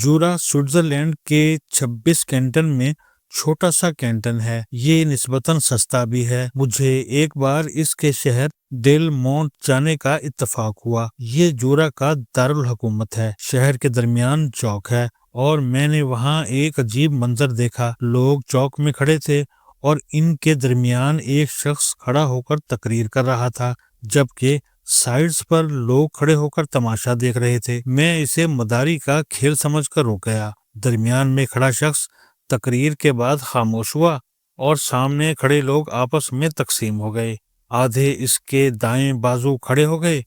جورا Switzerland کے 26 canton میں چھوٹا سا کینٹن ہے۔ یہ نسبتاً سستا بھی ہے۔ مجھے ایک بار اس کے شہر ڈیل مونٹ جانے کا اتفاق ہوا۔ یہ جورا کا دارالحکومت ہے۔ شہر کے درمیان چوک ہے اور میں نے وہاں ایک عجیب منظر دیکھا۔ لوگ چوک میں کھڑے تھے اور ان کے درمیان ایک شخص کھڑا ہو کر تقریر کر رہا تھا، جبکہ سائیڈز پر لوگ کھڑے ہو کر تماشا دیکھ رہے تھے۔ میں اسے مداری کا کھیل سمجھ کر رک گیا۔ درمیان میں کھڑا شخص تقریر کے بعد خاموش ہوا اور سامنے کھڑے لوگ آپس میں تقسیم ہو گئے۔ آدھے اس کے دائیں بازو کھڑے ہو گئے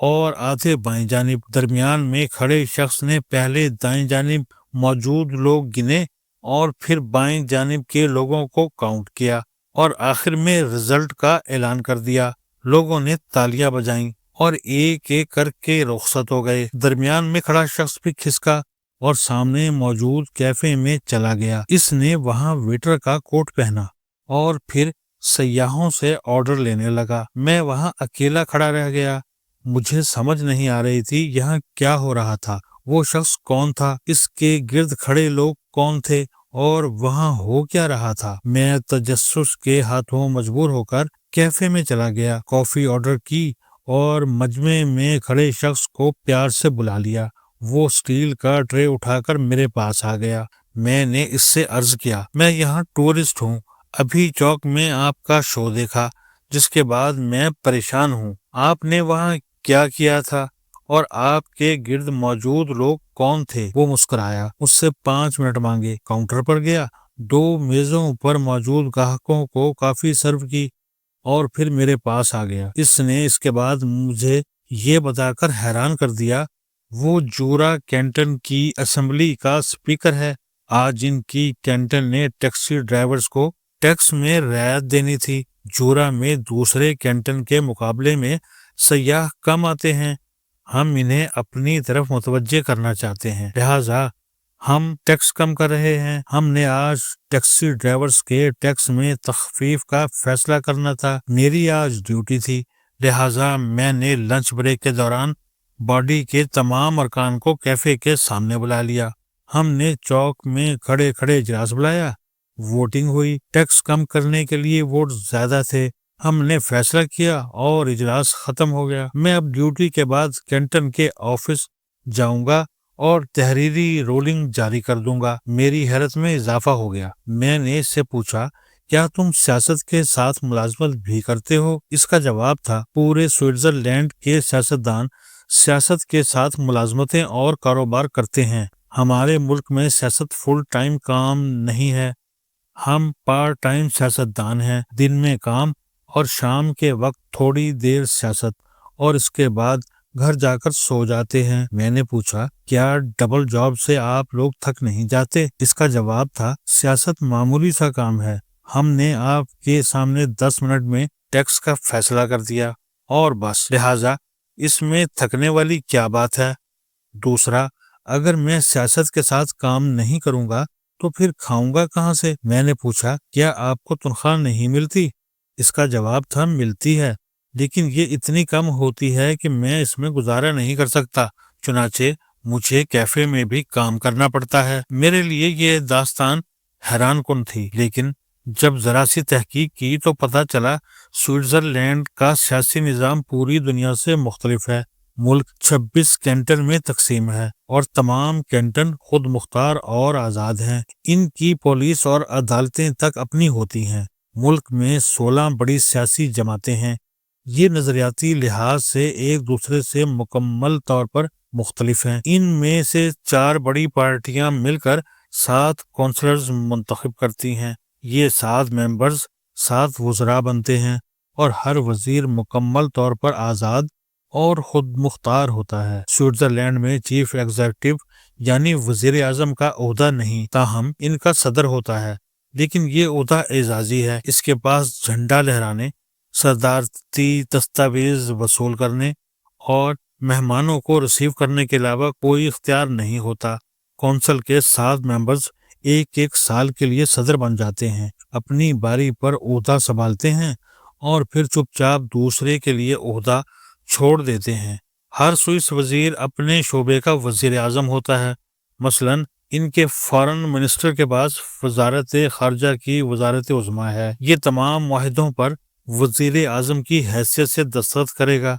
اور آدھے بائیں جانب۔ درمیان میں کھڑے شخص نے پہلے دائیں جانب موجود لوگ گنے اور پھر بائیں جانب کے لوگوں کو کاؤنٹ کیا اور آخر میں رزلٹ کا اعلان کر دیا۔ لوگوں نے تالیاں بجائیں اور ایک ایک کر کے رخصت ہو گئے۔ درمیان میں کھڑا شخص بھی کھسکا اور سامنے موجود کیفے میں چلا گیا۔ اس نے وہاں ویٹر کا کوٹ پہنا اور پھر سیاحوں سے آرڈر لینے لگا۔ میں وہاں اکیلا کھڑا رہ گیا۔ مجھے سمجھ نہیں آ رہی تھی یہاں کیا ہو رہا تھا۔ وہ شخص کون تھا؟ اس کے گرد کھڑے لوگ کون تھے اور وہاں ہو کیا رہا تھا؟ میں تجسس کے ہاتھوں مجبور ہو کر کیفے میں چلا گیا، کافی آرڈر کی اور مجمع میں کھڑے شخص کو پیار سے بلا لیا۔ وہ سٹیل کا ٹرے اٹھا کر میرے پاس آ گیا۔ میں نے اس سے عرض کیا، میں یہاں ٹورسٹ ہوں، ابھی چوک میں آپ کا شو دیکھا، جس کے بعد میں پریشان ہوں۔ آپ نے وہاں کیا کیا تھا اور آپ کے گرد موجود لوگ کون تھے؟ وہ مسکرایا، مجھ سے 5 منٹ مانگے، کاؤنٹر پر گیا، 2 میزوں پر موجود گاہکوں کو کافی سرو کی اور پھر میرے پاس آ گیا۔ اس نے اس کے بعد مجھے یہ بتا کر حیران کر دیا وہ جورا کینٹن کی اسمبلی کا اسپیکر ہے۔ آج ان کی کینٹن نے ٹیکسی ڈرائیورز کو ٹیکس میں رعایت دینی تھی۔ جورا میں دوسرے کینٹن کے مقابلے میں سیاح کم آتے ہیں۔ ہم انہیں اپنی طرف متوجہ کرنا چاہتے ہیں، لہٰذا ہم ٹیکس کم کر رہے ہیں۔ ہم نے آج ٹیکسی ڈرائیورز کے ٹیکس میں تخفیف کا فیصلہ کرنا تھا۔ میری آج ڈیوٹی تھی، لہٰذا میں نے لنچ بریک کے دوران باڈی کے تمام ارکان کو کیفے کے سامنے بلا لیا۔ ہم نے چوک میں کھڑے کھڑے اجلاس بلایا، ووٹنگ ہوئی، ٹیکس کم کرنے کے لیے ووٹ زیادہ تھے۔ ہم نے فیصلہ کیا اور اجلاس ختم ہو گیا۔ میں اب ڈیوٹی کے بعد کینٹن کے آفس جاؤں گا اور تحریری رولنگ جاری کر دوں گا۔ میری حیرت میں اضافہ ہو گیا۔ میں نے اس سے پوچھا، کیا تم سیاست کے ساتھ ملازمت بھی کرتے ہو؟ اس کا جواب تھا، پورے سوئٹزرلینڈ کے سیاستدان سیاست کے ساتھ ملازمتیں اور کاروبار کرتے ہیں۔ ہمارے ملک میں سیاست فل ٹائم کام نہیں ہے، ہم پارٹ ٹائم سیاستدان ہیں۔ دن میں کام اور شام کے وقت تھوڑی دیر سیاست اور اس کے بعد گھر جا کر سو جاتے ہیں۔ میں نے پوچھا، کیا ڈبل جاب سے آپ لوگ تھک نہیں جاتے؟ اس کا جواب تھا، سیاست معمولی سا کام ہے، ہم نے آپ کے سامنے 10 منٹ میں ٹیکس کا فیصلہ کر دیا اور بس، لہٰذا اس میں تھکنے والی کیا بات ہے؟ دوسرا، اگر میں سیاست کے ساتھ کام نہیں کروں گا تو پھر کھاؤں گا کہاں سے؟ میں نے پوچھا، کیا آپ کو تنخواہ نہیں ملتی؟ اس کا جواب تھا، ملتی ہے، لیکن یہ اتنی کم ہوتی ہے کہ میں اس میں گزارا نہیں کر سکتا، چنانچہ مجھے کیفے میں بھی کام کرنا پڑتا ہے۔ میرے لیے یہ داستان حیران کن تھی، لیکن جب ذرا سی تحقیق کی تو پتہ چلا سوئٹزرلینڈ کا سیاسی نظام پوری دنیا سے مختلف ہے۔ ملک 26 کینٹن میں تقسیم ہے اور تمام کینٹن خود مختار اور آزاد ہیں۔ ان کی پولیس اور عدالتیں تک اپنی ہوتی ہیں۔ ملک میں 16 بڑی سیاسی جماعتیں ہیں۔ یہ نظریاتی لحاظ سے ایک دوسرے سے مکمل طور پر مختلف ہیں۔ ان میں سے 4 بڑی پارٹیاں مل کر 7 کونسلرز منتخب کرتی ہیں۔ یہ 7 ممبرز 7 وزراء بنتے ہیں اور ہر وزیر مکمل طور پر آزاد اور خود مختار ہوتا ہے۔ سوئٹزرلینڈ میں چیف ایگزیکٹو یعنی وزیر اعظم کا عہدہ نہیں، تاہم ان کا صدر ہوتا ہے، لیکن یہ عہدہ اعزازی ہے۔ اس کے پاس جھنڈا لہرانے، صدارتی دستاویز وصول کرنے اور مہمانوں کو ریسیو کرنے کے علاوہ کوئی اختیار نہیں ہوتا۔ کونسل کے 7 ممبرز ایک سال کے لیے صدر بن جاتے ہیں، اپنی باری پر عہدہ سنبھالتے ہیں اور پھر چپ چاپ دوسرے کے لیے عہدہ چھوڑ دیتے ہیں۔ ہر سوئس وزیر اپنے شعبے کا وزیر اعظم ہوتا ہے مثلاً ان کے فارن منسٹر کے پاس وزارت خارجہ کی وزارت عظمیٰ ہے۔ یہ تمام معاہدوں پر وزیر اعظم کی حیثیت سے دستخط کرے گا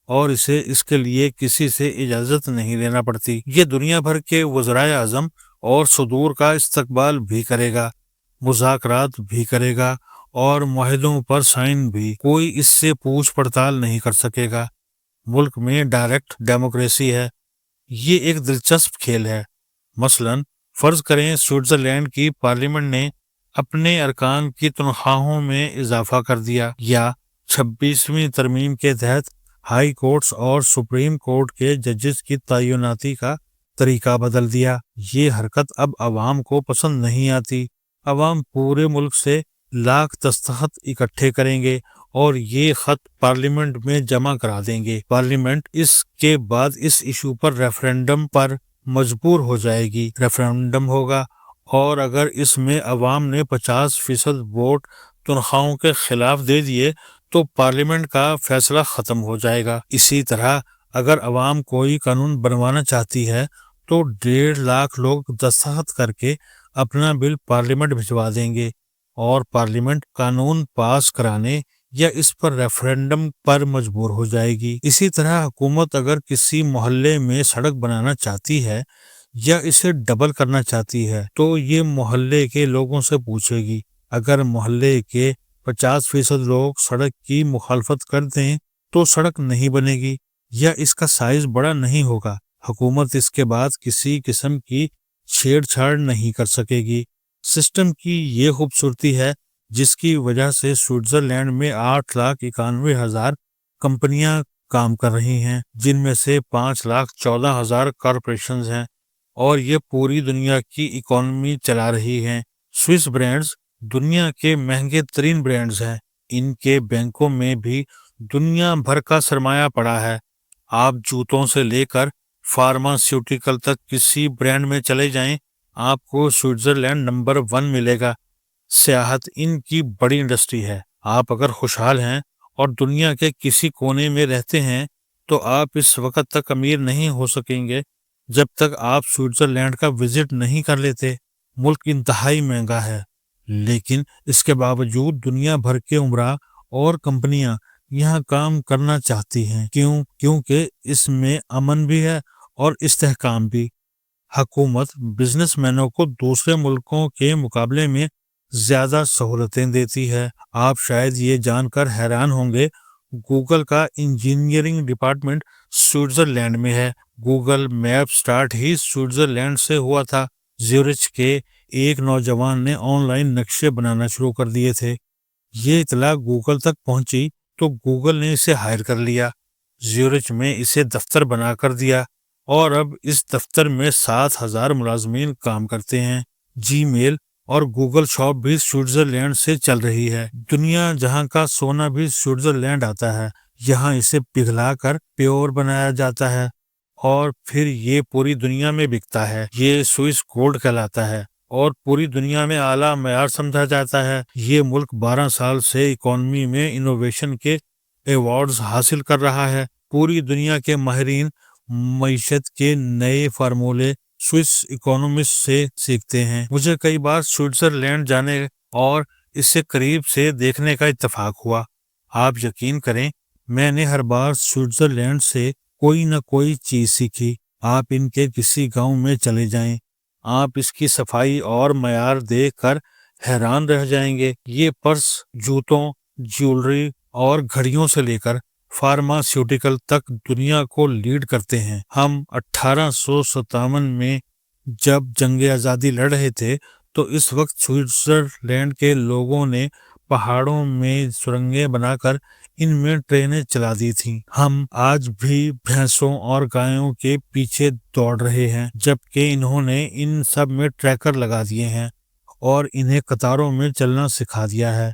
اور اسے اس کے لیے کسی سے اجازت نہیں لینا پڑتی۔ یہ دنیا بھر کے وزرائے اعظم اور صدور کا استقبال بھی کرے گا، مذاکرات بھی کرے گا اور معاہدوں پر سائن بھی۔ کوئی اس سے پوچھ پڑتال نہیں کر سکے گا۔ ملک میں ڈائریکٹ ڈیموکریسی ہے۔ یہ ایک دلچسپ کھیل ہے۔ مثلاً فرض کریں سوئٹزرلینڈ کی پارلیمنٹ نے اپنے ارکان کی تنخواہوں میں اضافہ کر دیا، یا 26ویں ترمیم کے تحت ہائی کورٹس اور سپریم کورٹ کے ججز کی تعیناتی کا طریقہ بدل دیا۔ یہ حرکت اب عوام کو پسند نہیں آتی۔ عوام پورے ملک سے لاکھ دستخط اکٹھے کریں گے اور یہ خط پارلیمنٹ میں جمع کرا دیں گے۔ پارلیمنٹ اس کے بعد اس ایشو پر ریفرنڈم پر مجبور ہو جائے گی۔ ریفرنڈم ہوگا اور اگر اس میں عوام نے 50% ووٹ تنخواہوں کے خلاف دے دیے تو پارلیمنٹ کا فیصلہ ختم ہو جائے گا۔ اسی طرح اگر عوام کوئی قانون بنوانا چاہتی ہے تو 1.5 لاکھ لوگ دستخط کر کے اپنا بل پارلیمنٹ بھجوا دیں گے اور پارلیمنٹ قانون پاس کرانے یا اس پر ریفرنڈم پر مجبور ہو جائے گی۔ اسی طرح حکومت اگر کسی محلے میں سڑک بنانا چاہتی ہے یا اسے ڈبل کرنا چاہتی ہے تو یہ محلے کے لوگوں سے پوچھے گی۔ اگر محلے کے 50% لوگ سڑک کی مخالفت کر دیں تو سڑک نہیں بنے گی یا اس کا سائز بڑا نہیں ہوگا۔ حکومت اس کے بعد کسی قسم کی چھیڑ چھاڑ نہیں کر سکے گی۔ سسٹم کی یہ خوبصورتی ہے جس کی وجہ سے سوئٹزرلینڈ میں 8,91,000 کمپنیاں کام کر رہی ہیں، جن میں سے 5,14,000 کارپوریشنز ہیں اور یہ پوری دنیا کی اکانومی چلا رہی ہیں۔ سوئس برانڈز دنیا کے مہنگے ترین برانڈز ہیں۔ ان کے بینکوں میں بھی دنیا بھر کا سرمایہ پڑا ہے۔ آپ جوتوں سے لے کر فارماسیوٹیکل تک کسی برانڈ میں چلے جائیں، آپ کو سوئٹزرلینڈ نمبر 1 ملے گا۔ سیاحت ان کی بڑی انڈسٹری ہے۔ آپ اگر خوشحال ہیں اور دنیا کے کسی کونے میں رہتے ہیں تو آپ اس وقت تک امیر نہیں ہو سکیں گے جب تک آپ سوئٹزرلینڈ کا وزٹ نہیں کر لیتے۔ ملک انتہائی مہنگا ہے، لیکن اس کے باوجود دنیا بھر کے امراء اور کمپنیاں یہاں کام کرنا چاہتی ہیں۔ کیونکہ اس میں امن بھی ہے اور استحکام بھی۔ حکومت بزنس مینوں کو دوسرے ملکوں کے مقابلے میں زیادہ سہولتیں دیتی ہے۔ آپ شاید یہ جان کر حیران ہوں گے گوگل کا انجینئرنگ ڈپارٹمنٹ سوئٹزرلینڈ میں ہے۔ گوگل میپ سٹارٹ ہی سوئٹزرلینڈ سے ہوا تھا۔ زیورچ کے ایک نوجوان نے آن لائن نقشے بنانا شروع کر دیے تھے۔ یہ اطلاع گوگل تک پہنچی تو گوگل نے اسے ہائر کر لیا، زیورچ میں اسے دفتر بنا کر دیا اور اب اس دفتر میں 7,000 ملازمین کام کرتے ہیں۔ جی میل اور گوگل شاپ بھی سوئٹزرلینڈ سے چل رہی ہے۔ دنیا جہاں کا سونا بھی سوئٹزرلینڈ آتا ہے۔ یہاں اسے پگھلا کر پیور بنایا جاتا ہے اور پھر یہ پوری دنیا میں بکتا ہے۔ یہ سوئس گولڈ کہلاتا ہے اور پوری دنیا میں اعلیٰ معیار سمجھا جاتا ہے۔ یہ ملک 12 سال سے اکانومی میں انوویشن کے ایوارڈز حاصل کر رہا ہے۔ پوری دنیا کے ماہرین معیشت کے نئے فارمولے سوئس اکانومسٹ سے سیکھتے ہیں۔ مجھے کئی بار سوئٹزرلینڈ جانے اور اسے قریب سے دیکھنے کا اتفاق ہوا۔ آپ یقین کریں میں نے ہر بار سوئٹزرلینڈ سے کوئی نہ کوئی چیز سیکھی۔ آپ ان کے کسی گاؤں میں چلے جائیں، آپ اس کی صفائی اور معیار دیکھ کر حیران رہ جائیں گے۔ یہ پرس، جوتوں، جیولری اور گھڑیوں سے لے کر فارماسیوٹیکل تک دنیا کو لیڈ کرتے ہیں۔ ہم 1857 میں جب جنگ آزادی لڑ رہے تھے تو اس وقت سوئٹزرلینڈ کے لوگوں نے پہاڑوں میں سرنگیں بنا کر ان میں ٹرینیں چلا دی تھیں۔ ہم آج بھی بھینسوں اور گایوں کے پیچھے دوڑ رہے ہیں، جبکہ انہوں نے ان سب میں ٹریکر لگا دیے ہیں اور انہیں قطاروں میں چلنا سکھا دیا ہے۔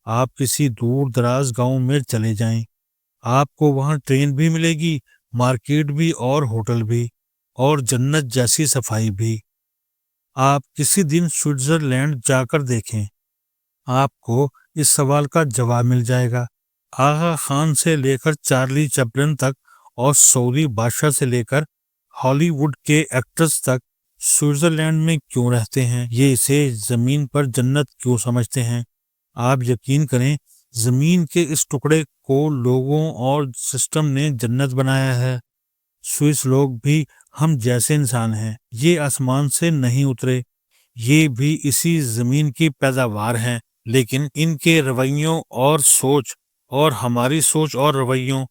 آپ کسی دور دراز گاؤں میں چلے جائیں، آپ کو وہاں ٹرین بھی ملے گی، مارکیٹ بھی اور ہوٹل بھی، اور جنت جیسی صفائی بھی۔ آپ کسی دن سوئٹزرلینڈ جا کر دیکھیں، آپ کو اس سوال کا جواب مل جائے گا۔ آغا خان سے لے کر چارلی چپلن تک اور سعودی بادشاہ سے لے کر ہالی ووڈ کے ایکٹرز تک سوئٹزرلینڈ میں کیوں رہتے ہیں، یہ اسے زمین پر جنت کیوں سمجھتے ہیں؟ آپ یقین کریں، زمین کے اس ٹکڑے کو لوگوں اور سسٹم نے جنت بنایا ہے۔ سوئس لوگ بھی ہم جیسے انسان ہیں، یہ آسمان سے نہیں اترے، یہ بھی اسی زمین کی پیداوار ہیں، لیکن ان کے رویوں اور سوچ اور ہماری سوچ اور رویوں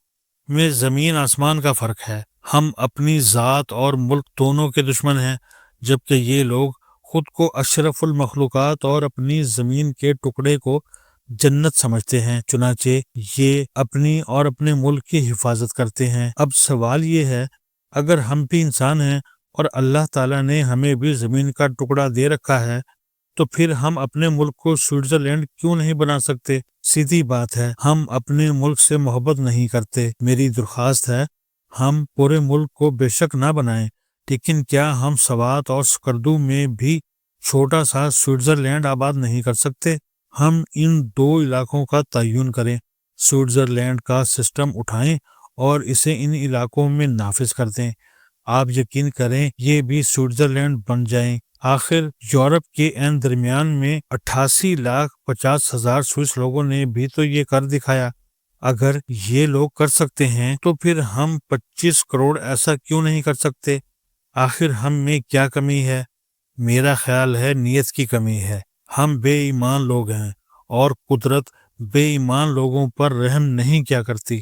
میں زمین آسمان کا فرق ہے۔ ہم اپنی ذات اور ملک دونوں کے دشمن ہیں، جبکہ یہ لوگ خود کو اشرف المخلوقات اور اپنی زمین کے ٹکڑے کو جنت سمجھتے ہیں۔ چنانچہ یہ اپنی اور اپنے ملک کی حفاظت کرتے ہیں۔ اب سوال یہ ہے، اگر ہم بھی انسان ہیں اور اللہ تعالیٰ نے ہمیں بھی زمین کا ٹکڑا دے رکھا ہے، تو پھر ہم اپنے ملک کو سوئٹزرلینڈ کیوں نہیں بنا سکتے؟ سیدھی بات ہے، ہم اپنے ملک سے محبت نہیں کرتے۔ میری درخواست ہے، ہم پورے ملک کو بے شک نہ بنائیں، لیکن کیا ہم سوات اور سکردو میں بھی چھوٹا سا سوئٹزرلینڈ آباد نہیں کر سکتے؟ ہم ان دو علاقوں کا تعین کریں، سوئٹزرلینڈ کا سسٹم اٹھائیں اور اسے ان علاقوں میں نافذ کر دیں۔ آپ یقین کریں یہ بھی سوئٹزرلینڈ بن جائیں۔ آخر یورپ کے عین درمیان میں 88,50,000 سوئس لوگوں نے بھی تو یہ کر دکھایا۔ اگر یہ لوگ کر سکتے ہیں تو پھر ہم 25 کروڑ ایسا کیوں نہیں کر سکتے؟ آخر ہم میں کیا کمی ہے؟ میرا خیال ہے نیت کی کمی ہے۔ ہم بے ایمان لوگ ہیں اور قدرت بے ایمان لوگوں پر رحم نہیں کیا کرتی۔